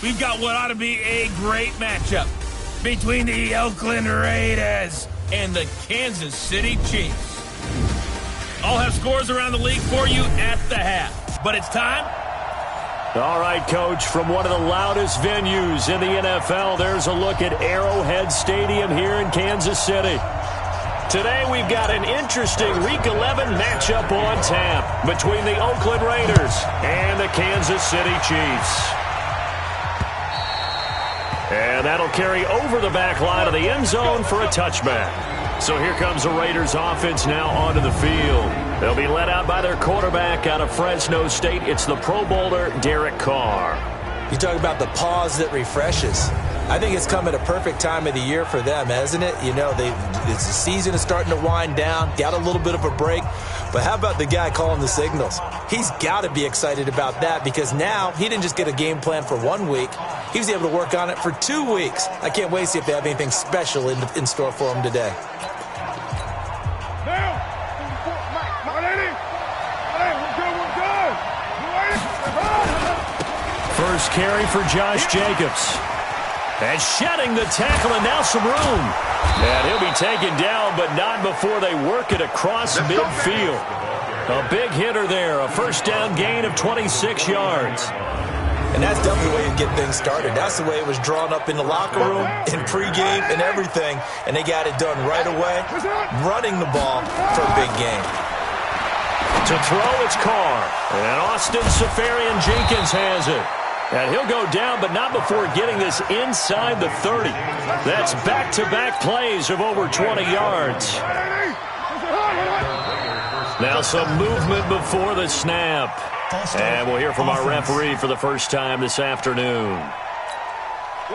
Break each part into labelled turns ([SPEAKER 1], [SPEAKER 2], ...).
[SPEAKER 1] we've got what ought to be a great matchup between the Oakland Raiders and the Kansas City Chiefs. I'll have scores around the league for you at the half, but it's time.
[SPEAKER 2] All right, Coach, from one of the loudest venues in the NFL, there's a look at Arrowhead Stadium here in Kansas City. Today we've got an interesting Week 11 matchup on tap between the Oakland Raiders and the Kansas City Chiefs. And that'll carry over the back line of the end zone for a touchback. So here comes the Raiders offense now onto the field. They'll be led out by their quarterback out of Fresno State. It's the Pro Bowler, Derek Carr.
[SPEAKER 3] You talk about the pause that refreshes. I think it's come at a perfect time of the year for them, hasn't it? You know, the season is starting to wind down, got a little bit of a break. But how about the guy calling the signals? He's got to be excited about that because now he didn't just get a game plan for 1 week. He was able to work on it for 2 weeks. I can't wait to see if they have anything special in store for him today.
[SPEAKER 2] First carry for Josh Jacobs. And shedding the tackle, and now some room. And he'll be taken down, but not before they work it across midfield. A big hitter there, a first down gain of 26 yards.
[SPEAKER 3] And that's definitely the way you get things started. That's the way it was drawn up in the locker room, in pregame, and everything. And they got it done right away, running the ball for a big game.
[SPEAKER 2] To throw, it's Carr. And Austin Seferian-Jenkins has it. And he'll go down, but not before getting this inside the 30. That's back-to-back plays of over 20 yards. Now some movement before the snap. And we'll hear from our referee for the first time this afternoon.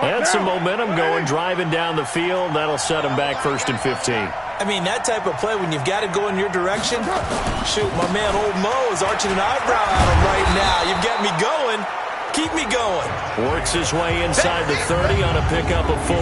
[SPEAKER 2] And some momentum going, driving down the field. That'll set him back 1st and 15.
[SPEAKER 3] I mean, that type of play, when you've got to go in your direction, shoot, my man Old Mo is arching an eyebrow at him right now. You've got me going. Keep me going.
[SPEAKER 2] Works his way inside the 30 on a pickup of 4.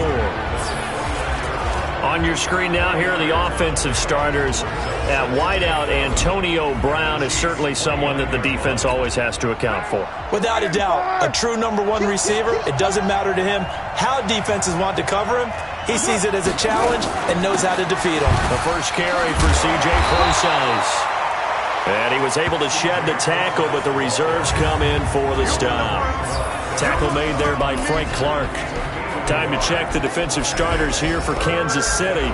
[SPEAKER 2] On your screen now, here are the offensive starters. At wideout, Antonio Brown is certainly someone that the defense always has to account for.
[SPEAKER 3] Without a doubt, a true number 1 receiver. It doesn't matter to him how defenses want to cover him. He sees it as a challenge and knows how to defeat him.
[SPEAKER 2] The first carry for C.J. Prosise. And he was able to shed the tackle, but the reserves come in for the stop. Tackle made there by Frank Clark. Time to check the defensive starters here for Kansas City.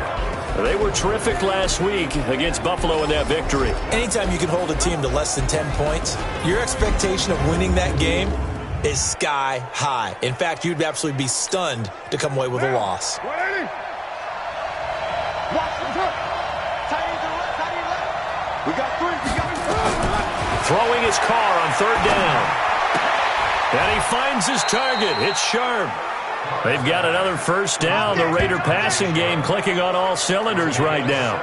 [SPEAKER 2] They were terrific last week against Buffalo in that victory.
[SPEAKER 3] Anytime you can hold a team to less than 10 points, your expectation of winning that game is sky high. In fact, you'd absolutely be stunned to come away with a loss.
[SPEAKER 2] Throwing his Carr on 3rd down. And he finds his target. It's Sharp. They've got another first down. The Raider passing game clicking on all cylinders right now.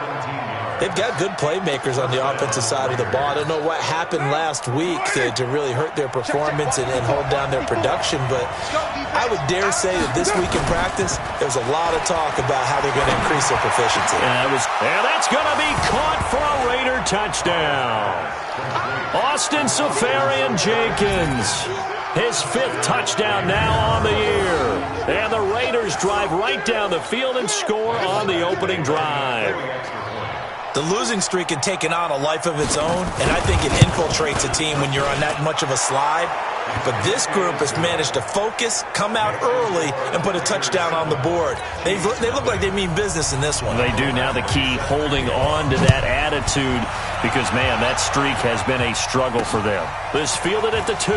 [SPEAKER 3] They've got good playmakers on the offensive side of the ball. I don't know what happened last week to really hurt their performance and hold down their production, but I would dare say that this week in practice, there's a lot of talk about how they're going to increase their proficiency.
[SPEAKER 2] And that's going to be caught for a Raider touchdown. Austin Seferian-Jenkins, his 5th touchdown now on the year. And the Raiders drive right down the field and score on the opening drive.
[SPEAKER 3] The losing streak had taken on a life of its own, and I think it infiltrates a team when you're on that much of a slide. But this group has managed to focus, come out early, and put a touchdown on the board. They look like they mean business in this one.
[SPEAKER 2] They do. Now the key, holding on to that attitude, because, man, that streak has been a struggle for them. This fielded at the 2.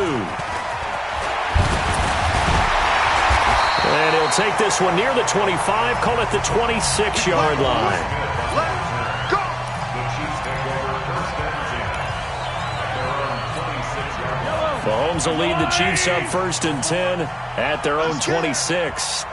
[SPEAKER 2] And he'll take this one near the 25, call it the 26-yard line. Mahomes will lead the Chiefs up 1st and 10 at their own 26.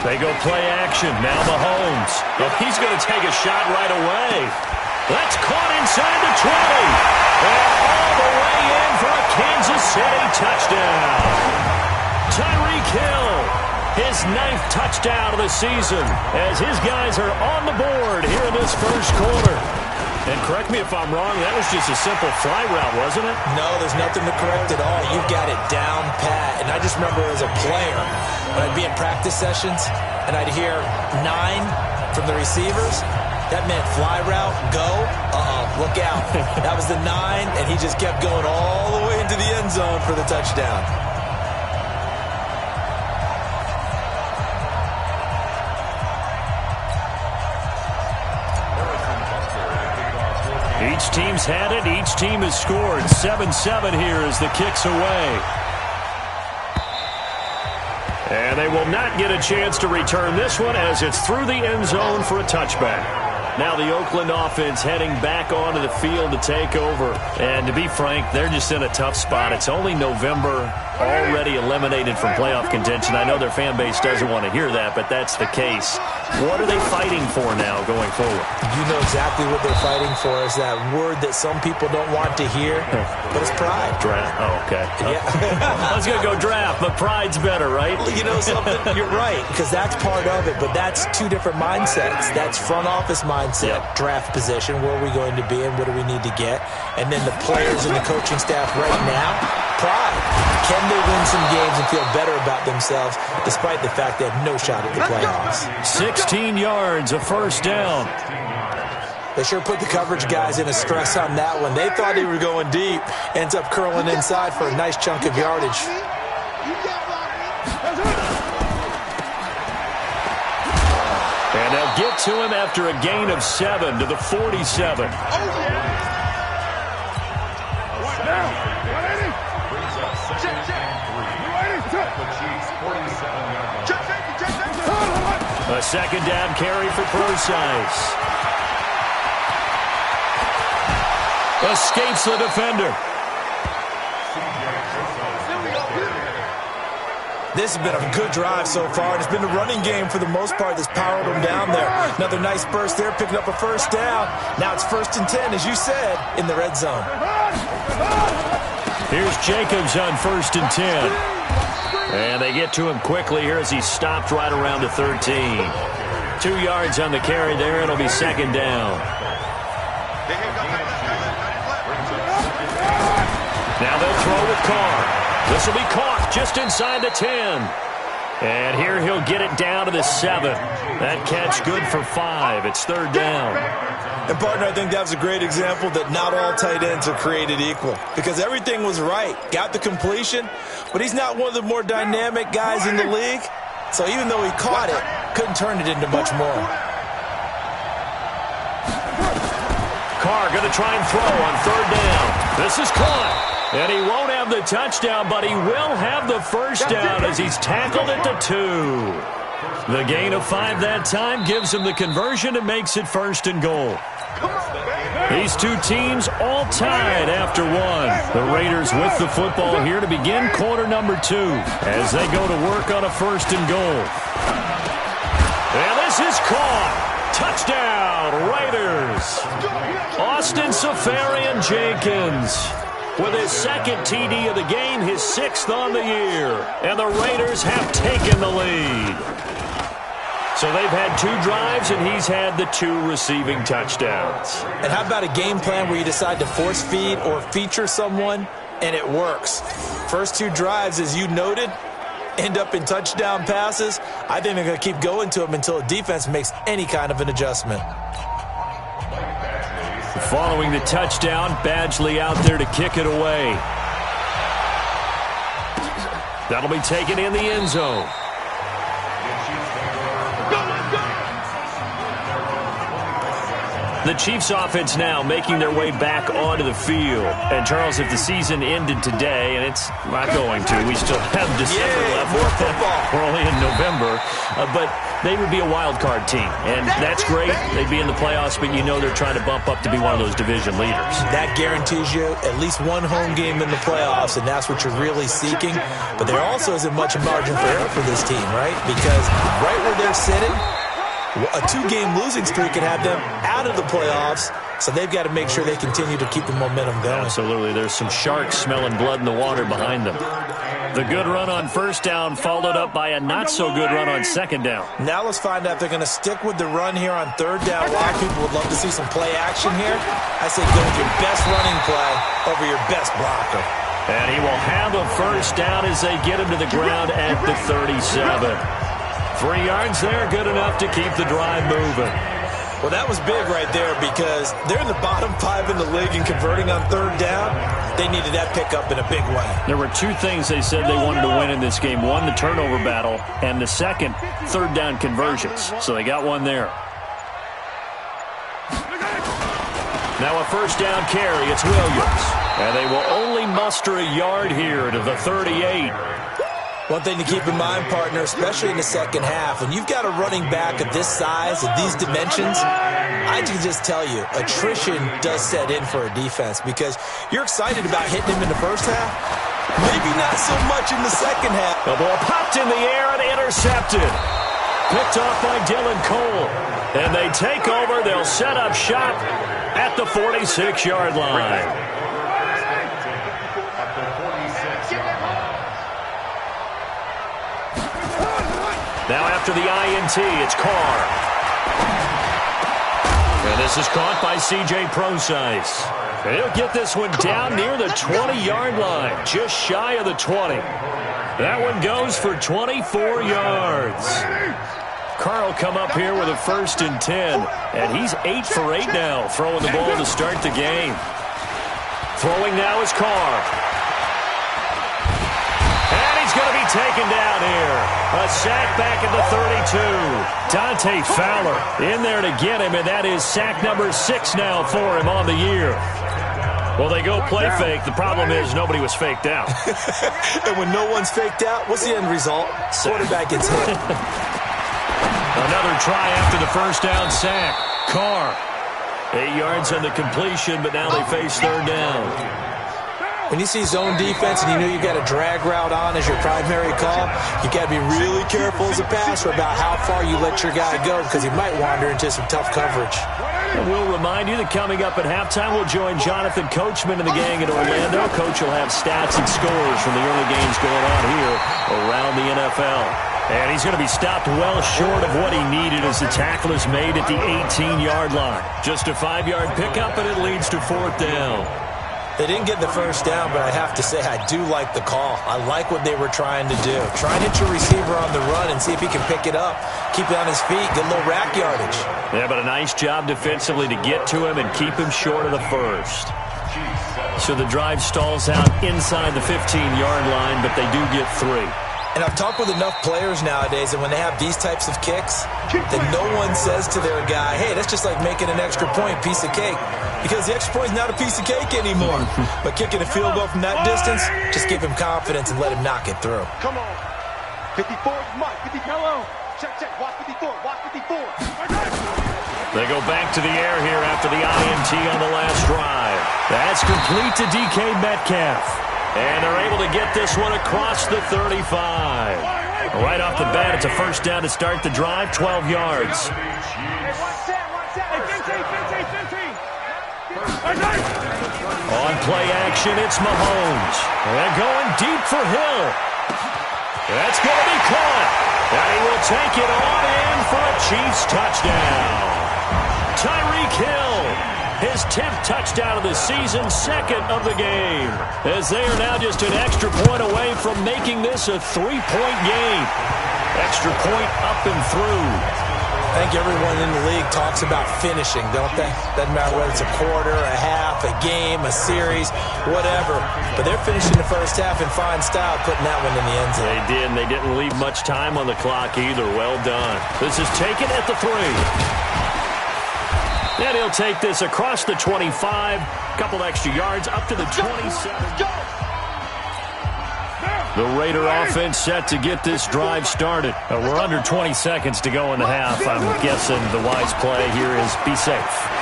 [SPEAKER 2] They go play action. Now Mahomes. Well, he's going to take a shot right away. That's caught inside the 20. And all the way in for a Kansas City touchdown. Tyreek Hill, his 9th touchdown of the season, as his guys are on the board here in this first quarter. And correct me if I'm wrong, that was just a simple fly route, wasn't it?
[SPEAKER 3] No, there's nothing to correct at all. You've got it down pat. And I just remember as a player, when I'd be in practice sessions and I'd hear 9 from the receivers, that meant fly route, go, look out. That was the 9, and he just kept going all the way into the end zone for the touchdown.
[SPEAKER 2] Each team's had it. Each team has scored. 7-7 here as the kick's away. And they will not get a chance to return this one as it's through the end zone for a touchback. Now the Oakland offense heading back onto the field to take over. And to be frank, they're just in a tough spot. It's only November, already eliminated from playoff contention. I know their fan base doesn't want to hear that, but that's the case. What are they fighting for now going forward?
[SPEAKER 3] You know exactly what they're fighting for. Is that word that some people don't want to hear, but it's pride.
[SPEAKER 2] Draft. Oh, okay.
[SPEAKER 3] Yeah.
[SPEAKER 2] I was going to go draft, but pride's better, right?
[SPEAKER 3] You know something? You're right, because that's part of it, but that's two different mindsets. That's front office mindset, draft position, where are we going to be and what do we need to get? And then the players and the coaching staff right now, pride. Can they win some games and feel better about themselves despite the fact they have no shot at the playoffs?
[SPEAKER 2] 16 yards, a first down.
[SPEAKER 3] They sure put the coverage guys in a stress on that one. They thought he was going deep. Ends up curling inside for a nice chunk of yardage.
[SPEAKER 2] And they'll get to him after a gain of 7 to the 47. A second down carry for Procise. Escapes the defender.
[SPEAKER 3] This has been a good drive so far. It's been a running game for the most part that's powered them down there. Another nice burst there, picking up a first down. Now it's 1st and 10, as you said, in the red zone.
[SPEAKER 2] Here's Jacobs on 1st and 10. And they get to him quickly here as he stopped right around the 13. 2 yards on the carry there. It'll be second down. Now they'll throw with Carr. This will be caught just inside the 10. And here he'll get it down to the 7. That catch good for 5. It's 3rd down.
[SPEAKER 3] And, partner, I think that was a great example that not all tight ends are created equal. Because everything was right. Got the completion, but he's not one of the more dynamic guys in the league. So even though he caught it, couldn't turn it into much more.
[SPEAKER 2] Carr going to try and throw on 3rd down. This is caught. And he won't have the touchdown, but he will have the first down as he's tackled at the 2. The gain of 5 that time gives him the conversion and makes it 1st and goal. These two teams all tied after 1. The Raiders with the football here to begin quarter number 2 as they go to work on a 1st and goal. And this is caught. Touchdown, Raiders. Austin Seferian-Jenkins with his 2nd TD of the game, his 6th on the year. And the Raiders have taken the lead. So they've had 2 drives, and he's had the 2 receiving touchdowns.
[SPEAKER 3] And how about a game plan where you decide to force feed or feature someone, and it works? First 2 drives, as you noted, end up in touchdown passes. I think they're going to keep going to them until the defense makes any kind of an adjustment.
[SPEAKER 2] Following the touchdown, Badgley out there to kick it away. That'll be taken in the end zone. The Chiefs offense now making their way back onto the field. And, Charles, if the season ended today, and it's not going to, we still have December left.
[SPEAKER 3] More football.
[SPEAKER 2] We're only in November. But they would be a wild card team. And that's great. They'd be in the playoffs, but you know they're trying to bump up to be one of those division leaders.
[SPEAKER 3] That guarantees you at least one home game in the playoffs, and that's what you're really seeking. But there also isn't much margin for error for this team, right? Because right where they're sitting, A 2-game losing streak could have them out of the playoffs, so they've got to make sure they continue to keep the momentum going.
[SPEAKER 2] Absolutely. There's some sharks smelling blood in the water behind them. The good run on first down followed up by a not-so-good run on second down.
[SPEAKER 3] Now let's find out if they're going to stick with the run here on third down. A lot of people would love to see some play action here. I say go with your best running play over your best blocker.
[SPEAKER 2] And he will have a first down as they get him to the ground at the 37. 3 yards there, good enough to keep the drive moving.
[SPEAKER 3] Well, that was big right there because they're in the bottom 5 in the league and converting on third down. They needed that pickup in a big way.
[SPEAKER 2] There were 2 things they said they wanted to win in this game. One, the turnover battle, and the second, third down conversions. So they got one there. Now a first down carry. It's Williams. And they will only muster a yard here to the 38.
[SPEAKER 3] One thing to keep in mind, partner, especially in the second half, when you've got a running back of this size, of these dimensions, I can just tell you, attrition does set in for a defense because you're excited about hitting him in the first half. Maybe not so much in the second half.
[SPEAKER 2] The ball popped in the air and intercepted. Picked off by Dylan Cole. And they take over. They'll set up shop at the 46-yard line. Now after the INT, it's Carr. And this is caught by C.J. Procise. He'll get this one down near the 20-yard line, just shy of the 20. That one goes for 24 yards. Carr will come up here with a 1st and 10, and he's 8 for 8 now, throwing the ball to start the game. Throwing now is Carr. He's going to be taken down here. A sack back at the 32. Dante Fowler in there to get him, and that is sack number 6 now for him on the year. Well, they go play fake. The problem is nobody was faked out.
[SPEAKER 3] And when no one's faked out, what's the end result? Quarterback gets hit.
[SPEAKER 2] Another try after the first down sack. Carr. 8 yards on the completion, but now they face third down.
[SPEAKER 3] When you see zone defense and you know you got a drag route on as your primary call, you got to be really careful as a passer about how far you let your guy go because he might wander into some tough coverage.
[SPEAKER 2] And we'll remind you that coming up at halftime, we'll join Jonathan Coachman and the gang in Orlando. Coach will have stats and scores from the early games going on here around the NFL. And he's going to be stopped well short of what he needed as the tackle is made at the 18-yard line. Just a 5-yard pickup, and it leads to fourth down.
[SPEAKER 3] They didn't get the first down, but I have to say I do like the call. I like what they were trying to do. Try and hit your receiver on the run and see if he can pick it up, keep it on his feet, get a little rack yardage.
[SPEAKER 2] Yeah, but a nice job defensively to get to him and keep him short of the first. So the drive stalls out inside the 15-yard line, but they do get 3.
[SPEAKER 3] And I've talked with enough players nowadays that when they have these types of kicks, that no one says to their guy, hey, that's just like making an extra point, piece of cake. Because the extra point is not a piece of cake anymore. But kicking a field goal from that distance, just give him confidence and let him knock it through.
[SPEAKER 4] Come on. 54, Mike, 54. Hello. Check, watch 54, watch 54.
[SPEAKER 2] They go back to the air here after the INT on the last drive. That's complete to DK Metcalf. And they're able to get this one across the 35. Right off the bat, it's a first down to start the drive, 12 yards. On play action, it's Mahomes. And going deep for Hill. That's going to be caught. And he will take it on in for a Chiefs touchdown. Tyreek Hill. His 10th touchdown of the season, 2nd of the game. As they are now just an extra point away from making this a 3-point game. Extra point up and through.
[SPEAKER 3] I think everyone in the league talks about finishing, don't they? Doesn't matter whether it's a quarter, a half, a game, a series, whatever. But they're finishing the first half in fine style, putting that one in the end zone.
[SPEAKER 2] They did, and they didn't leave much time on the clock either. Well done. This is taken at the 3. And he'll take this across the 25, couple extra yards up to the 27. The Raider offense set to get this drive started. We're under 20 seconds to go in the half. I'm guessing the wise play here is be safe.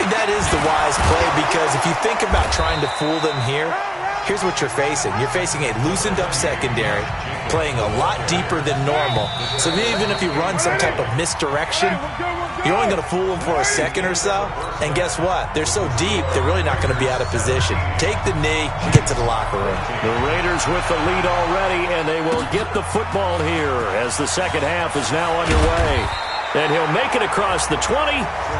[SPEAKER 3] That is the wise play because if you think about trying to fool them here, here's what you're facing. You're facing a loosened-up secondary, playing a lot deeper than normal. So even if you run some type of misdirection, you're only going to fool them for a second or so. And guess what? They're so deep, they're really not going to be out of position. Take the knee and get to the locker room.
[SPEAKER 2] The Raiders with the lead already, and they will get the football here as the second half is now underway. And he'll make it across the 20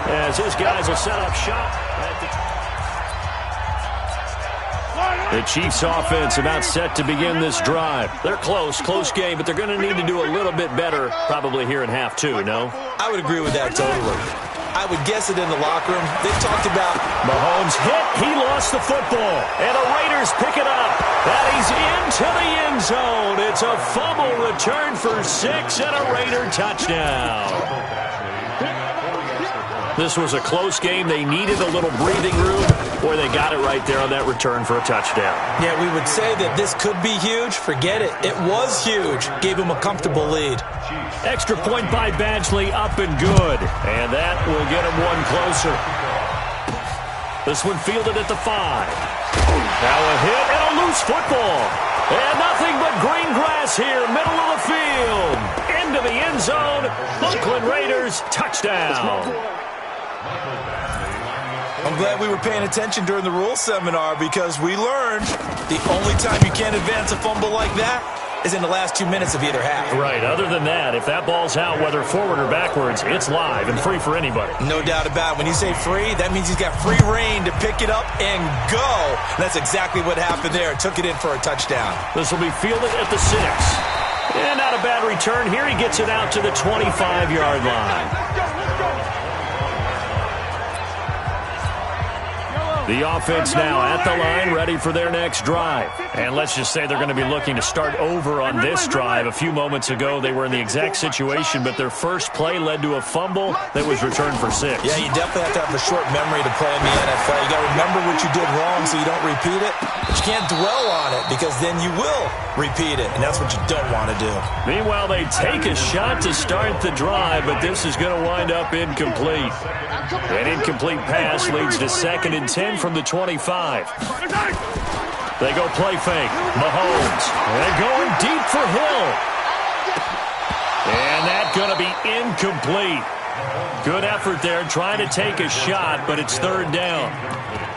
[SPEAKER 2] as his guys will set up shop at the Chiefs offense about set to begin this drive. They're close game, but they're going to need to do a little bit better probably here in half two, no?
[SPEAKER 3] I would agree with that totally. I would guess it in the locker room. They've talked about
[SPEAKER 2] Mahomes hit. He lost the football. And the Raiders pick it up. And he's into the end zone. It's a fumble return for 6 and a Raider touchdown. This was a close game. They needed a little breathing room, or they got it right there on that return for a touchdown.
[SPEAKER 3] Yeah, we would say that this could be huge. Forget it. It was huge. Gave him a comfortable lead.
[SPEAKER 2] Extra point by Badgley, up and good. And that will get him one closer. This one fielded at the 5. Now a hit and a loose football. And nothing but green grass here, middle of the field. Into the end zone. Oakland Raiders, touchdown.
[SPEAKER 3] I'm glad we were paying attention during the rules seminar because we learned the only time you can't advance a fumble like that is in the last 2 minutes of either half.
[SPEAKER 2] Right. Other than that, if that ball's out, whether forward or backwards, it's live and free for anybody.
[SPEAKER 3] No doubt about it. When you say free, that means he's got free reign to pick it up and go. And that's exactly what happened there. Took it in for a touchdown.
[SPEAKER 2] This will be fielded at the 6. And not a bad return here. He gets it out to the 25-yard line. The offense now at the line, ready for their next drive. And let's just say they're going to be looking to start over on this drive. A few moments ago, they were in the exact situation, but their first play led to a fumble that was returned for 6.
[SPEAKER 3] Yeah, you definitely have to have a short memory to play in the NFL. You got to remember what you did wrong so you don't repeat it. But you can't dwell on it because then you will repeat it, and that's what you don't want to do.
[SPEAKER 2] Meanwhile, they take a shot to start the drive, but this is going to wind up incomplete. An incomplete pass leads to 2nd and 10 from the 25. They go play fake. Mahomes. They're going deep for Hill. And that's going to be incomplete. Good effort there trying to take a shot, but it's 3rd down.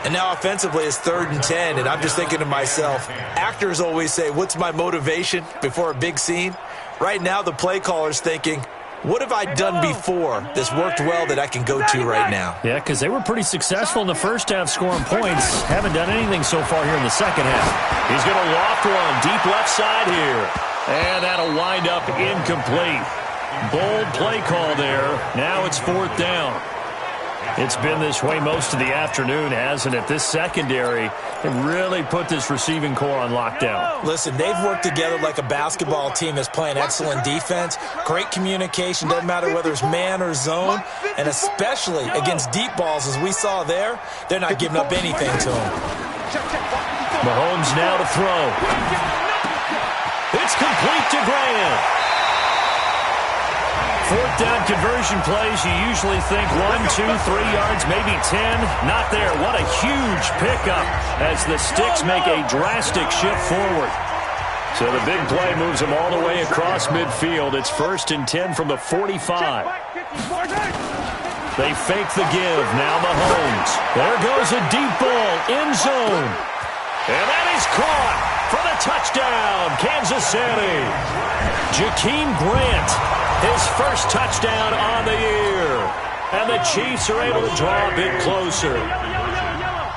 [SPEAKER 3] And now offensively it's 3rd and 10, and I'm just thinking to myself, actors always say, what's my motivation before a big scene? Right now the play caller's thinking, what have I done before that's worked well that I can go to right now?
[SPEAKER 2] Yeah, because they were pretty successful in the first half scoring points. Haven't done anything so far here in the second half. He's going to loft one deep left side here. And that'll wind up incomplete. Bold play call there. Now it's 4th down. It's been this way most of the afternoon, hasn't it? This secondary can really put this receiving core on lockdown.
[SPEAKER 3] Listen, they've worked together like a basketball team that's playing excellent defense. Great communication, doesn't matter whether it's man or zone. And especially against deep balls, as we saw there, they're not giving up anything to them.
[SPEAKER 2] Mahomes now to throw. It's complete to Grant. 4th down conversion plays, you usually think 1, 2, 3 yards, maybe 10. Not there. What a huge pickup as the Sticks make a drastic shift forward. So the big play moves them all the way across midfield. It's 1st and 10 from the 45. They fake the give. Now Mahomes. There goes a deep ball. End zone. And that is caught for the touchdown. Kansas City. Jakeem Grant. His first touchdown on the year. And the Chiefs are able to draw a bit closer.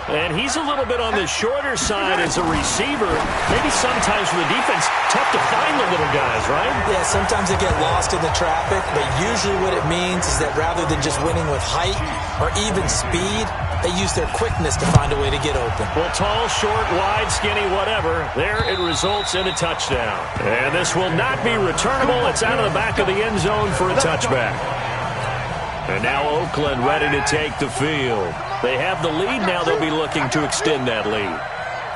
[SPEAKER 2] And he's a little bit on the shorter side as a receiver. Maybe sometimes for the defense, tough to find the little guys, right?
[SPEAKER 3] Yeah, sometimes they get lost in the traffic, but usually what it means is that rather than just winning with height or even speed, they use their quickness to find a way to get open.
[SPEAKER 2] Well, tall, short, wide, skinny, whatever. There it results in a touchdown. And this will not be returnable. It's out of the back of the end zone for a touchback. And now Oakland ready to take the field. They have the lead now. They'll be looking to extend that lead.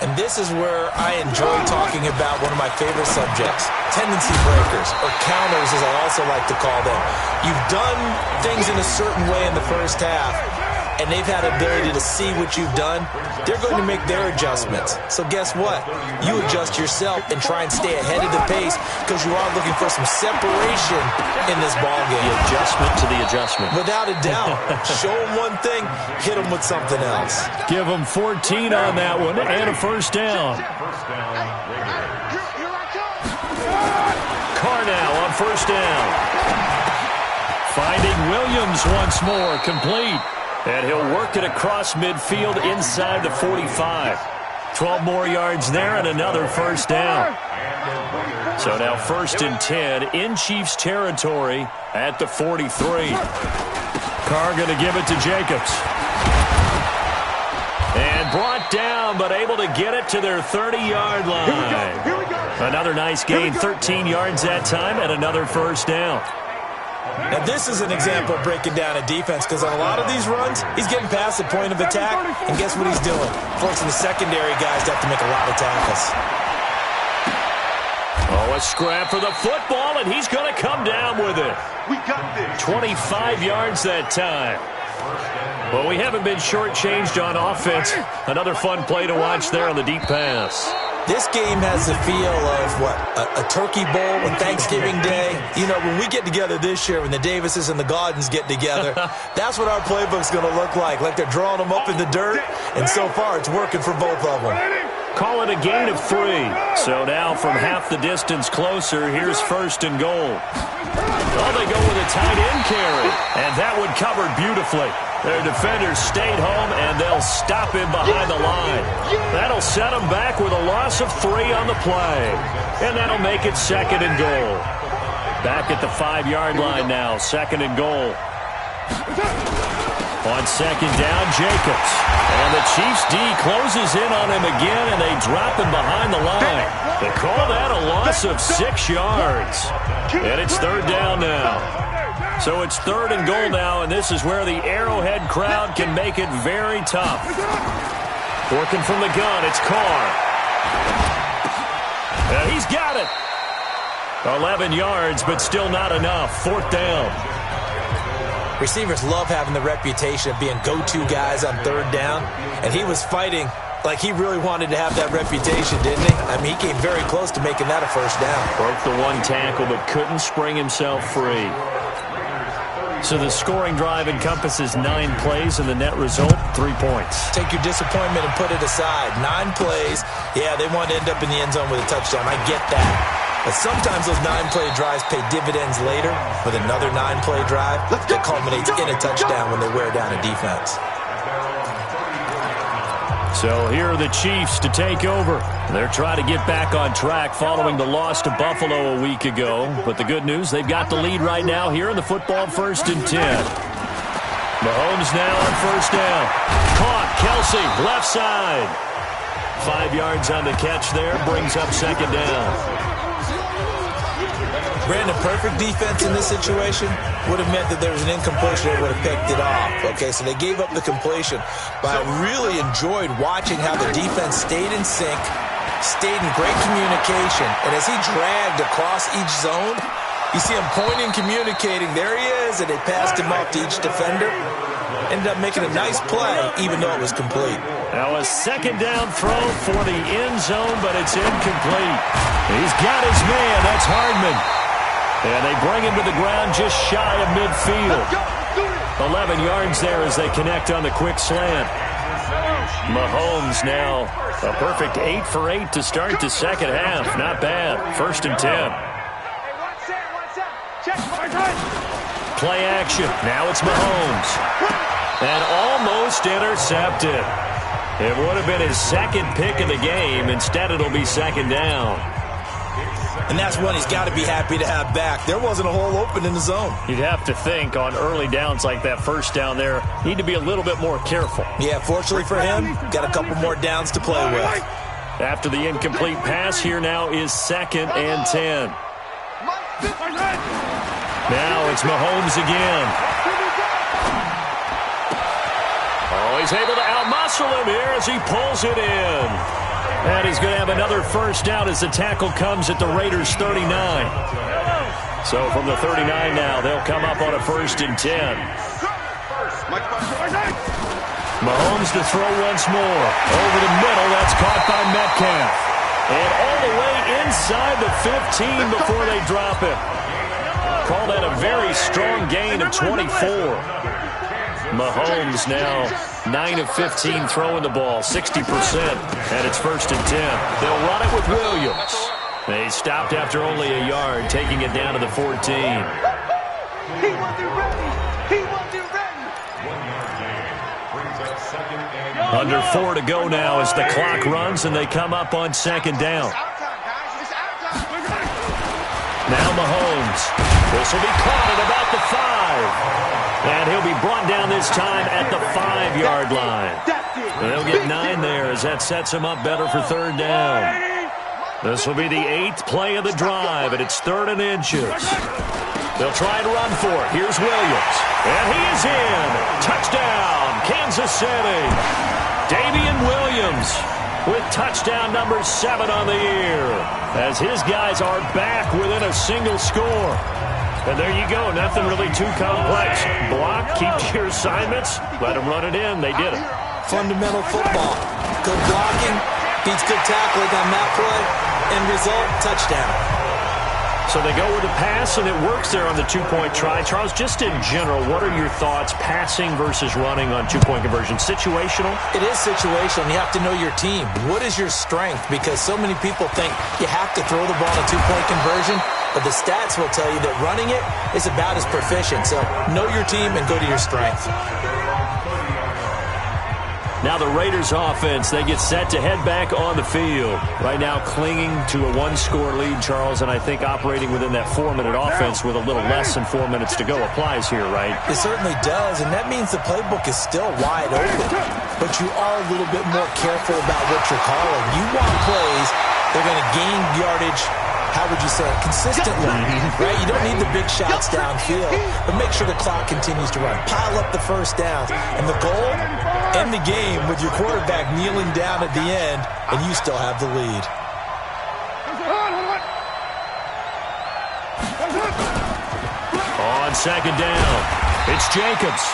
[SPEAKER 3] And this is where I enjoy talking about one of my favorite subjects, tendency breakers, or counters as I also like to call them. You've done things in a certain way in the first half, and they've had the ability to see what you've done, they're going to make their adjustments. So guess what? You adjust yourself and try and stay ahead of the pace because you are looking for some separation in this ballgame.
[SPEAKER 2] The adjustment to the adjustment.
[SPEAKER 3] Without a doubt. Show them one thing, hit them with something else.
[SPEAKER 2] Give them 14 on that one and a first down. Carr now on first down. Finding Williams once more, complete. And he'll work it across midfield inside the 45. 12 more yards there and another first down. So now 1st and 10 in Chiefs territory at the 43. Carr going to give it to Jacobs. And brought down, but able to get it to their 30-yard line. Another nice gain, 13 yards that time, and another first down.
[SPEAKER 3] Now, this is an example of breaking down a defense because on a lot of these runs, he's getting past the point of attack, and guess what he's doing? Forcing the secondary guys to have to make a lot of tackles.
[SPEAKER 2] Oh, a scrap for the football, and he's going to come down with it.
[SPEAKER 4] We got this.
[SPEAKER 2] 25 yards that time. Well, we haven't been shortchanged on offense. Another fun play to watch there on the deep pass.
[SPEAKER 3] This game has the feel of, what, a turkey bowl on Thanksgiving Day. You know, when we get together this year, when the Davises and the Gaudens get together, that's what our playbook's going to look like they're drawing them up in the dirt, and so far it's working for both of them.
[SPEAKER 2] Call it a gain of 3. So now from half the distance closer, here's 1st and goal. Oh, they go with a tight end carry, and that one covered beautifully. Their defenders stayed home, and they'll stop him behind the line. That'll set them back with a loss of 3 on the play. And that'll make it 2nd and goal. Back at the 5-yard line now, 2nd and goal. On 2nd down, Jacobs. And the Chiefs D closes in on him again, and they drop him behind the line. They call that a loss of 6 yards. And it's 3rd down now. So it's 3rd and goal now, and this is where the Arrowhead crowd can make it very tough. Working from the gun, it's Carr. And he's got it. 11 yards, but still not enough. 4th down.
[SPEAKER 3] Receivers love having the reputation of being go-to guys on 3rd down, and he was fighting like he really wanted to have that reputation, didn't he? I mean, he came very close to making that a first down.
[SPEAKER 2] Broke the 1 tackle, but couldn't spring himself free. So the scoring drive encompasses 9 plays, and the net result, 3 points.
[SPEAKER 3] Take your disappointment and put it aside. 9 plays. Yeah, they want to end up in the end zone with a touchdown. I get that. But sometimes those 9-play drives pay dividends later with another 9-play drive that culminates in a touchdown when they wear down a defense.
[SPEAKER 2] So here are the Chiefs to take over. They're trying to get back on track following the loss to Buffalo a week ago. But the good news, they've got the lead right now here in the football 1st and 10. Mahomes now on 1st down. Caught, Kelsey, left side. 5 yards on the catch there, brings up 2nd down.
[SPEAKER 3] Brandon, perfect defense in this situation would have meant that there was an incompletion. They would have picked it off. Okay, so they gave up the completion. But I really enjoyed watching how the defense stayed in sync, stayed in great communication. And as he dragged across each zone, you see him pointing, communicating. There he is, and they passed him off to each defender. Ended up making a nice play, even though it was complete.
[SPEAKER 2] Now a 2nd down throw for the end zone, but it's incomplete. He's got his man. That's Hardman. And they bring him to the ground just shy of midfield. 11 yards there as they connect on the quick slant. Mahomes now a perfect 8 for 8 to start the 2nd half. Not bad. 1st and 10. Play action. Now it's Mahomes. And almost intercepted. It would have been his 2nd pick of the game. Instead, it'll be 2nd down.
[SPEAKER 3] And that's one he's got to be happy to have back. There wasn't a hole open in the zone.
[SPEAKER 2] You'd have to think on early downs like that 1st down there, need to be a little bit more careful.
[SPEAKER 3] Yeah, fortunately for him, got a couple more downs to play with.
[SPEAKER 2] After the incomplete pass, here now is 2nd and 10. Now it's Mahomes again. Oh, he's able to outmuscle him here as he pulls it in. And he's going to have another first down as the tackle comes at the Raiders' 39. So from the 39 now, they'll come up on a 1st and 10. Mahomes to throw once more. Over the middle, that's caught by Metcalf. And all the way inside the 15 before they drop it. Call that a very strong gain of 24. Mahomes now 9 of 15 throwing the ball, 60%, and it's 1st and 10. They'll run it with Williams. They stopped after only a yard, taking it down to the 14.
[SPEAKER 4] He wasn't ready. He wasn't ready.
[SPEAKER 2] Under 4 to go now as the clock runs and they come up on 2nd down. Now Mahomes. This will be caught at about the 5. And he'll be brought down this time at the 5-yard line. They'll get 9 there as that sets him up better for 3rd down. This will be the 8th play of the drive, and it's 3rd and inches. They'll try and run for it. Here's Williams. And he is in. Touchdown, Kansas City. Damian Williams with touchdown number 7 on the year as his guys are back within a single score. And there you go. Nothing really too complex. Block, keep to your assignments, let them run it in. They did it.
[SPEAKER 3] Fundamental football. Good blocking, beats good tackling on that play. End result, touchdown.
[SPEAKER 2] So they go with a pass, and it works there on the 2-point try. Charles, just in general, what are your thoughts passing versus running on 2-point conversion? Situational?
[SPEAKER 3] It is situational. You have to know your team. What is your strength? Because so many people think you have to throw the ball in a 2-point conversion, but the stats will tell you that running it is about as proficient. So know your team and go to your strength.
[SPEAKER 2] Now the Raiders offense, they get set to head back on the field. Right now clinging to a 1-score lead, Charles, and I think operating within that 4-minute offense with a little less than 4 minutes to go applies here, right?
[SPEAKER 3] It certainly does, and that means the playbook is still wide open. But you are a little bit more careful about what you're calling. You want plays that are going to gain yardage, how would you say it, consistently, right? You don't need the big shots downfield, but make sure the clock continues to run. Pile up the first downs. And the goal, end the game with your quarterback kneeling down at the end, and you still have the lead.
[SPEAKER 2] On 2nd down, it's Jacobs.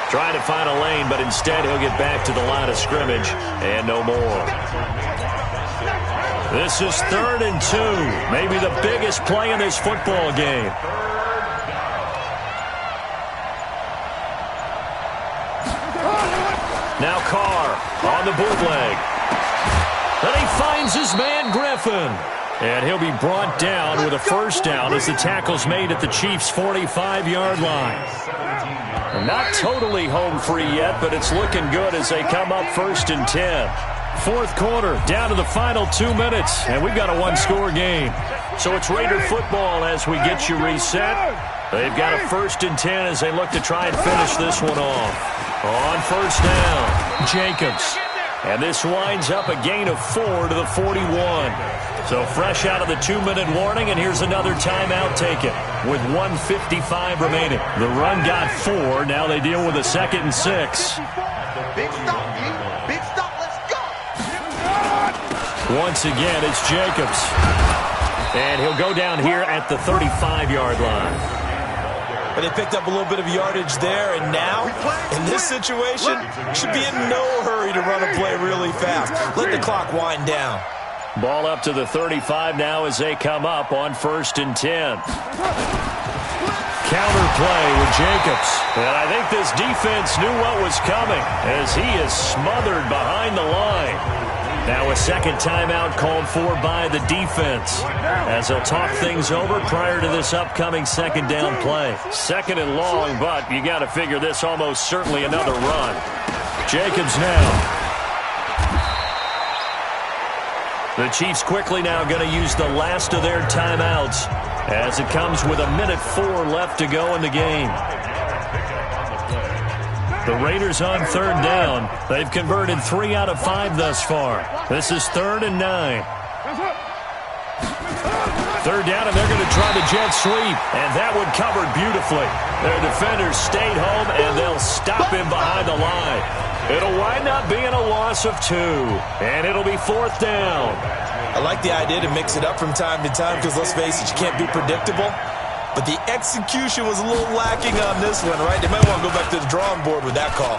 [SPEAKER 2] Trying to find a lane, but instead he'll get back to the line of scrimmage and no more. This is 3rd and 2, maybe the biggest play in this football game. Now Carr on the bootleg. And he finds his man Griffin. And he'll be brought down with a 1st down as the tackle's made at the Chiefs' 45-yard line. And not totally home free yet, but it's looking good as they come up 1st and 10. 4th quarter, down to the final 2 minutes, and we've got a 1-score game. So it's Raider football as we get you reset. They've got a 1st and 10 as they look to try and finish this one off. On 1st down, Jacobs. And this winds up a gain of 4 to the 41. So fresh out of the 2-minute warning, and here's another timeout taken with 1:55 remaining. The run got 4. Now they deal with a 2nd and 6.
[SPEAKER 4] Big stop, G. Big stop. Let's go.
[SPEAKER 2] Once again, it's Jacobs. And he'll go down here at the 35-yard line.
[SPEAKER 3] But they picked up a little bit of yardage there, and now, in this situation, should be in no hurry to run a play really fast. Let the clock wind down.
[SPEAKER 2] Ball up to the 35 now as they come up on 1st and 10. Counter play with Jacobs. And I think this defense knew what was coming as he is smothered behind the line. Now a 2nd timeout called for by the defense as they'll talk things over prior to this upcoming 2nd down play. 2nd and long, but you got to figure this almost certainly another run. Jacobs now. The Chiefs quickly now going to use the last of their timeouts as it comes with 1:04 left to go in the game. The Raiders on 3rd down. They've converted 3 out of 5 thus far. This is 3rd and 9. 3rd down, and they're going to try the jet sweep, and that one covered beautifully. Their defenders stayed home, and they'll stop him behind the line. It'll wind up being a loss of 2, and it'll be 4th down.
[SPEAKER 3] I like the idea to mix it up from time to time because, let's face it, you can't be predictable. But the execution was a little lacking on this one, right? They might want to go back to the drawing board with that call.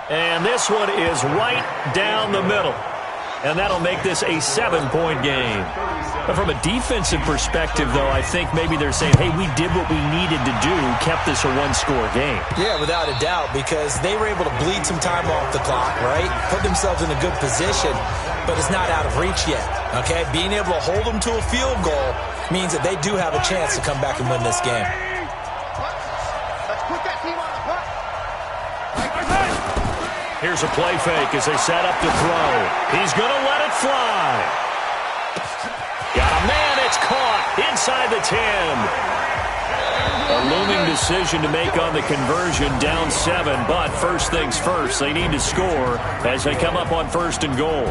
[SPEAKER 2] And this one is right down the middle. And that'll make this a 7-point game. But from a defensive perspective, though, I think maybe they're saying, hey, we did what we needed to do, kept this a one-score game.
[SPEAKER 3] Yeah, without a doubt, because they were able to bleed some time off the clock, right? Put themselves in a good position, but it's not out of reach yet, okay? Being able to hold them to a field goal means that they do have a chance to come back and win this game.
[SPEAKER 4] Let's put that team on the front.
[SPEAKER 2] Here's a play fake as they set up to throw. He's going to let it fly. Got a man, it's caught inside the 10. A looming decision to make on the conversion, down 7, but first things first, they need to score as they come up on 1st and goal.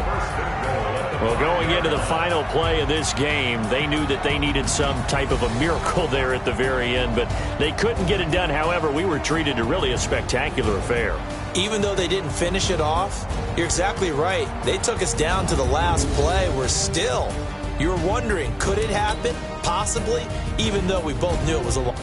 [SPEAKER 2] Well, going into the final play of this game, they knew that they needed some type of a miracle there at the very end, but they couldn't get it done. However, we were treated to really a spectacular affair.
[SPEAKER 3] Even though they didn't finish it off, you're exactly right. They took us down to the last play. We're still, you're wondering, could it happen? Possibly, even though we both knew it was a